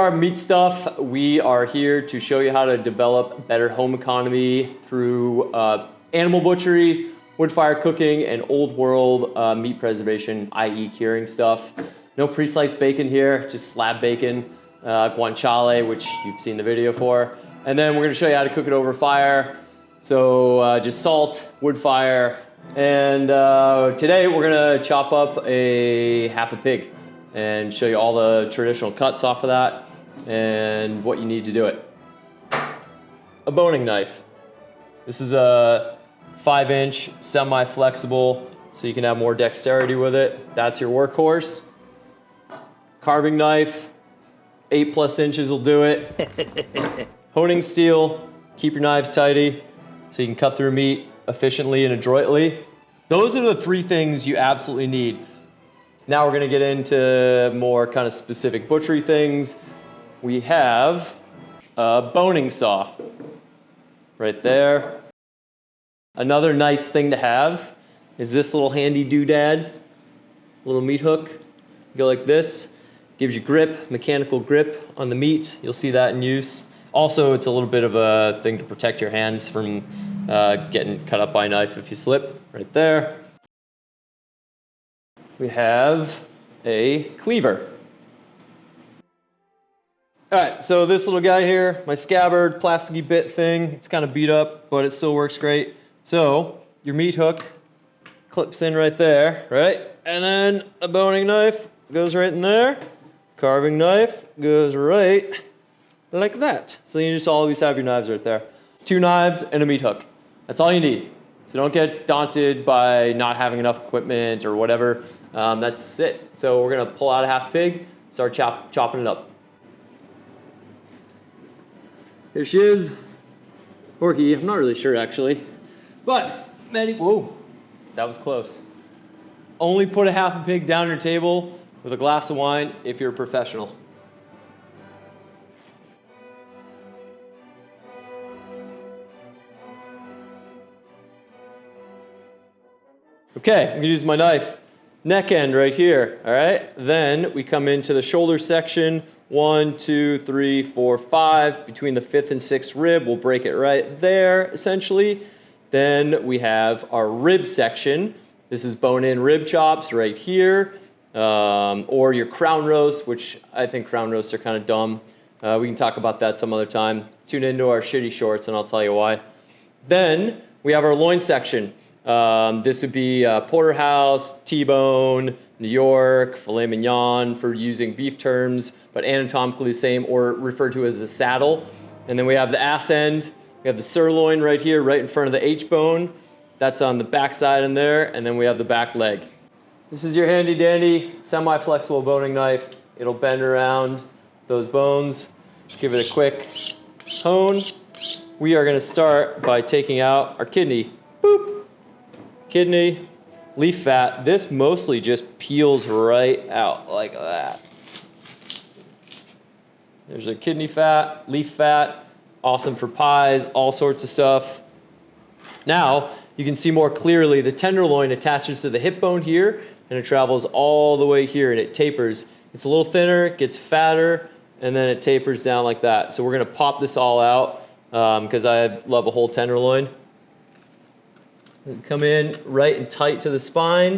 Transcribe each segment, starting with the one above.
our meat stuff. We are here to show you how to develop better home economy through animal butchery, wood fire cooking, and old world meat preservation, i.e. curing stuff. No pre-sliced bacon here, just slab bacon, guanciale, which you've seen the video for. And then we're gonna show you how to cook it over fire. So just salt, wood fire, and today we're gonna chop up half a pig and show you all the traditional cuts off of that and what you need to do it. A boning knife. This is a 5-inch semi-flexible, so you can have more dexterity with it. That's your workhorse. Carving knife, 8+ inches will do it. Honing steel, keep your knives tidy so you can cut through meat efficiently and adroitly. Those are the 3 things you absolutely need. Now we're gonna get into more kind of specific butchery things. We have a boning saw right there. Another nice thing to have is this little handy doodad, little meat hook. Go like this, gives you grip, mechanical grip on the meat. You'll see that in use. Also, it's a little bit of a thing to protect your hands from getting cut up by a knife if you slip, right there. We have a cleaver. All right, so this little guy here, my scabbard, plasticky bit thing, it's kind of beat up, but it still works great. So your meat hook clips in right there, right? And then a boning knife goes right in there. Carving knife goes right like that. So you just always have your knives right there. 2 knives and a meat hook. That's all you need. So don't get daunted by not having enough equipment or whatever. That's it. So we're gonna pull out a half pig, start chopping it up. Here she is, or he, I'm not really sure actually. But, whoa, that was close. Only put a half a pig down your table with a glass of wine if you're a professional. Okay, I'm gonna use my knife. Neck end right here, all right? Then we come into the shoulder section, 1, 2, 3, 4, 5. Between the 5th and 6th rib, we'll break it right there, essentially. Then we have our rib section. This is bone-in rib chops right here, or your crown roast, which I think crown roasts are kind of dumb. We can talk about that some other time. Tune into our shitty shorts and I'll tell you why. Then we have our loin section. This would be porterhouse, T-bone, New York, filet mignon for using beef terms, but anatomically the same, or referred to as the saddle. And then we have the ass end. We have the sirloin right here, right in front of the H-bone. That's on the back side in there, and then we have the back leg. This is your handy dandy semi-flexible boning knife. It'll bend around those bones. Give it a quick hone. We are gonna start by taking out our kidney. Boop. Kidney, leaf fat. This mostly just peels right out like that. There's our kidney fat, leaf fat. Awesome for pies, all sorts of stuff. Now, you can see more clearly the tenderloin attaches to the hip bone here, and it travels all the way here, and it tapers. It's a little thinner, it gets fatter, and then it tapers down like that. So we're gonna pop this all out, because I love a whole tenderloin. Come in right and tight to the spine,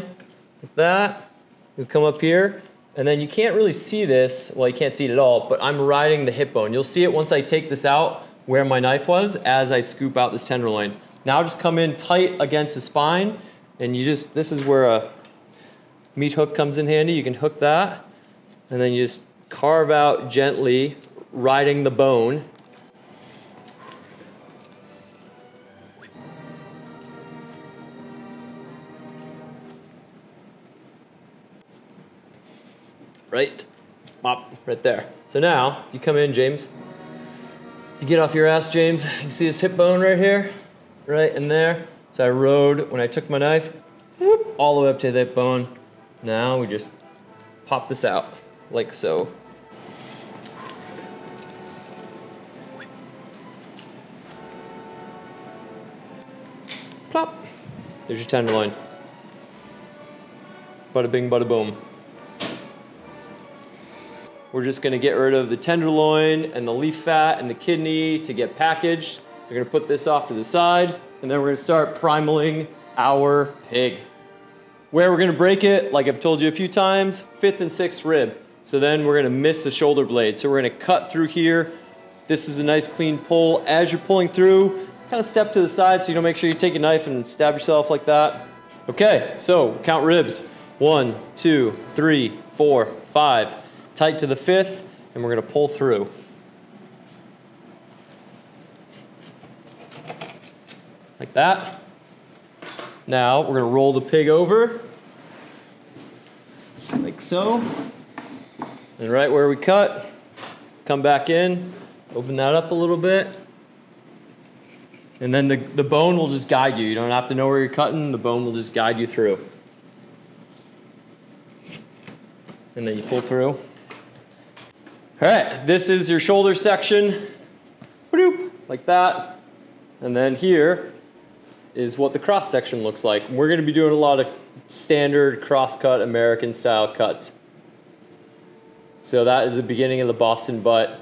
like that. We come up here, and then you can't really see this, well, you can't see it at all, but I'm riding the hip bone. You'll see it once I take this out, where my knife was, as I scoop out this tenderloin. Now just come in tight against the spine, and this is where a meat hook comes in handy. You can hook that, and then you just carve out gently, riding the bone. Right, pop, right there. So now, you come in, James. You get off your ass, James. You can see this hip bone right here, right in there. So I rode, when I took my knife, whoop, all the way up to the hip bone. Now we just pop this out, like so. Plop. There's your tenderloin. Bada bing, bada boom. we're just gonna get rid of the tenderloin and the leaf fat and the kidney to get packaged. We're gonna put this off to the side, and then we're gonna start primaling our pig. Where we're gonna break it, like I've told you a few times, 5th and 6th rib. So then we're gonna miss the shoulder blade. So we're gonna cut through here. This is a nice clean pull. As you're pulling through, kind of step to the side so you don't make sure you take a knife and stab yourself like that. Okay, so count ribs. 1, 2, 3, 4, 5. Tight to the 5th, and we're gonna pull through. Like that. Now we're gonna roll the pig over, like so. And right where we cut, come back in, open that up a little bit. And then the bone will just guide you. You don't have to know where you're cutting, the bone will just guide you through. And then you pull through. All right, this is your shoulder section, like that. And then here is what the cross section looks like. We're gonna be doing a lot of standard cross-cut American style cuts. So that is the beginning of the Boston butt.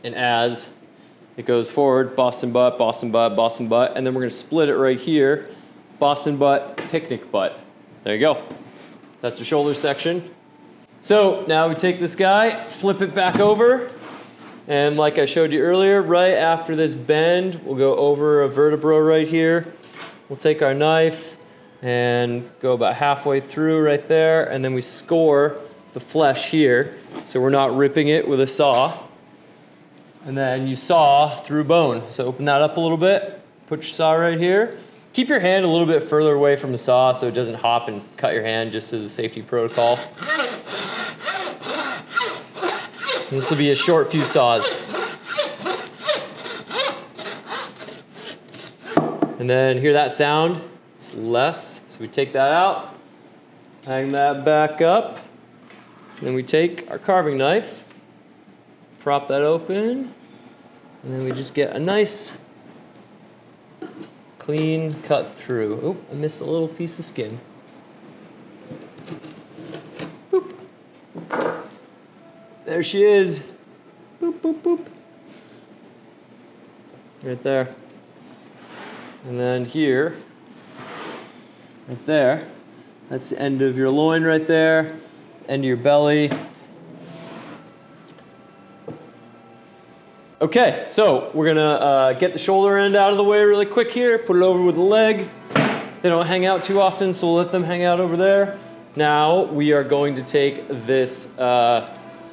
And as it goes forward, Boston butt, Boston butt, Boston butt, and then we're gonna split it right here, Boston butt, picnic butt. There you go. So that's your shoulder section. So now we take this guy, flip it back over, and like I showed you earlier, right after this bend, we'll go over a vertebra right here. We'll take our knife and go about halfway through right there, and then we score the flesh here, so we're not ripping it with a saw. And then you saw through bone. So open that up a little bit, put your saw right here. Keep your hand a little bit further away from the saw so it doesn't hop and cut your hand, just as a safety protocol. This will be a short few saws. And then hear that sound? It's less, so we take that out, hang that back up, and then we take our carving knife, prop that open, and then we just get a nice clean cut through. Oh, I missed a little piece of skin. Boop. There she is. Boop, boop, boop. Right there. And then here, right there, that's the end of your loin right there, end of your belly. Okay, so we're gonna get the shoulder end out of the way really quick here, put it over with the leg. They don't hang out too often, so we'll let them hang out over there. Now we are going to take this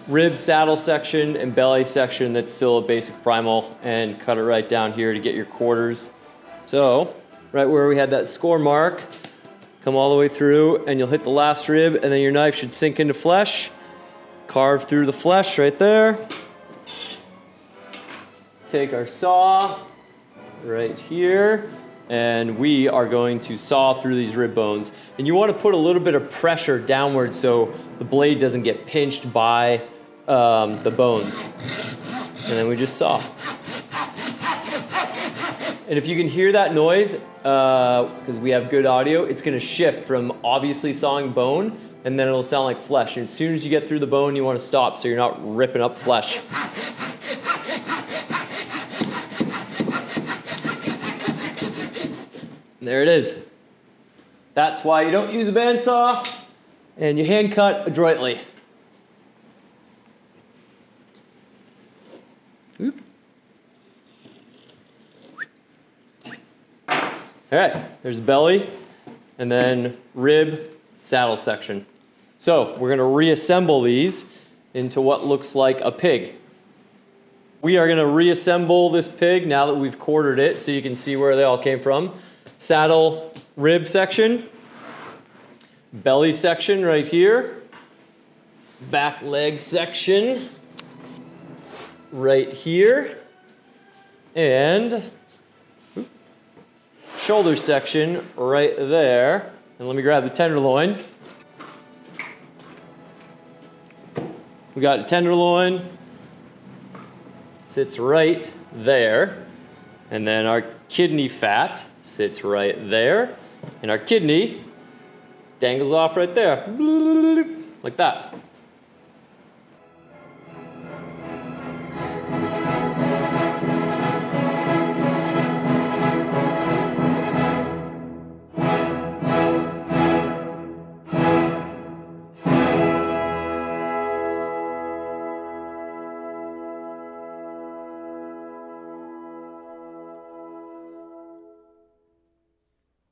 rib saddle section and belly section that's still a basic primal and cut it right down here to get your quarters. So, right where we had that score mark, come all the way through and you'll hit the last rib and then your knife should sink into flesh. Carve through the flesh right there. Take our saw right here and we are going to saw through these rib bones. And you want to put a little bit of pressure downward so the blade doesn't get pinched by the bones. And then we just saw. And if you can hear that noise, because we have good audio, it's gonna shift from obviously sawing bone, and then it'll sound like flesh. And as soon as you get through the bone, you wanna stop so you're not ripping up flesh. And there it is. That's why you don't use a bandsaw, and you hand cut adroitly. Oop. All right, there's belly, and then rib, saddle section. So we're gonna reassemble these into what looks like a pig. We are gonna reassemble this pig now that we've quartered it so you can see where they all came from. Saddle, rib section, belly section right here, back leg section right here, and shoulder section right there. And let me grab the tenderloin. We got a tenderloin, sits right there. And then our kidney fat sits right there. And our kidney dangles off right there, like that.